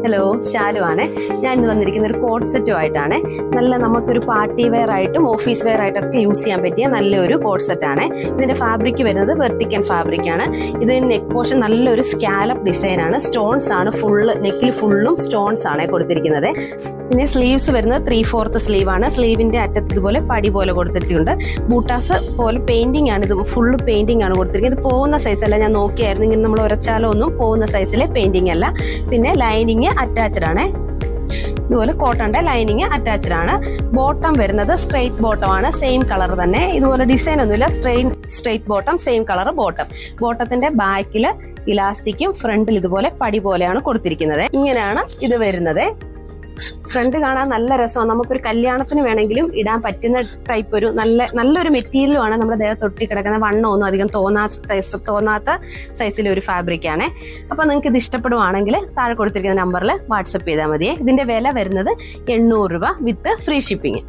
Hello, Shalu ആണ്. ഞാൻ ഇന്ന് വന്നിരിക്കുന്ന ഒരു കോട്ട് സെറ്റുമായിട്ടാണ്. നല്ല നമുക്കൊരു പാർട്ടി വെയർ ആയിട്ടും ഓഫീസ് വെയർ ആയിട്ടൊക്കെ യൂസ് ചെയ്യാൻ പറ്റിയ നല്ലൊരു കോട്ട് സെറ്റാണ്. ഇതിന്റെ ഫാബ്രിക് വരുന്നത് വെർട്ടിക്കൻ ഫാബ്രിക് ആണ്. ഇത് നെക്ക് പോർഷൻ നല്ലൊരു സ്കാലപ്പ് ഡിസൈൻ ആണ്. സ്റ്റോൺസ് ആണ് ഫുള്ള്, നെക്കിൽ ഫുള്ളും സ്റ്റോൺസ് ആണ് കൊടുത്തിരിക്കുന്നത്. പിന്നെ സ്ലീവ്സ് വരുന്നത് 3/4 സ്ലീവ് ആണ്. സ്ലീവിന്റെ അറ്റത്ത് ഇതുപോലെ പടി പോലെ കൊടുത്തിട്ടുണ്ട്. ബൂട്ടാസ് പോലെ പെയിന്റിംഗ് ആണ്. ഇത് ഫുള്ള് പെയിന്റിംഗ് ആണ് കൊടുത്തിരിക്കുന്നത്. ഇത് പോകുന്ന സൈസ് അല്ല, ഞാൻ നോക്കിയായിരുന്നു. ഇങ്ങനെ നമ്മൾ ഉരച്ചാലോ ഒന്നും പോകുന്ന സൈസിലെ പെയിന്റിംഗ് അല്ല. പിന്നെ ലൈനിങ് അറ്റാച്ച്ഡ് ആണ്. ഇതുപോലെ കോട്ടന്റെ ലൈനിങ് അറ്റാച്ച്ഡ് ആണ്. ബോട്ടം വരുന്നത് സ്ട്രെയിറ്റ് ബോട്ടം ആണ്, സെയിം കളർ തന്നെ. ഇതുപോലെ ഡിസൈൻ ഒന്നുമില്ല, straight bottom, same colour bottom. ബോട്ടത്തിന്റെ ബാക്കിൽ ഇലാസ്റ്റിക്കും ഫ്രണ്ടിൽ ഇതുപോലെ പടി പോലെയാണ് കൊടുത്തിരിക്കുന്നത്. ഇങ്ങനെയാണ് ഇത് വരുന്നത്. ഫ്രണ്ട് കാണാൻ നല്ല രസമാണ്. നമുക്കൊരു കല്യാണത്തിന് വേണമെങ്കിലും ഇടാൻ പറ്റുന്ന ടൈപ്പ് ഒരു നല്ലൊരു മെറ്റീരിയലുമാണ്. നമ്മുടെ ദേഹത്ത് ഒട്ടി കിടക്കുന്ന വണ്ണമൊന്നും അധികം തോന്നാത്ത സൈസിലെ ഒരു ഫാബ്രിക് ആണ്. അപ്പൊ നിങ്ങൾക്ക് ഇത് ഇഷ്ടപ്പെടുവാണെങ്കിൽ താഴെ കൊടുത്തിരിക്കുന്ന നമ്പറിൽ വാട്സപ്പ് ചെയ്താൽ മതിയെ. ഇതിന്റെ വില വരുന്നത് 800 രൂപ വിത്ത് ഫ്രീ ഷിപ്പിംഗ്.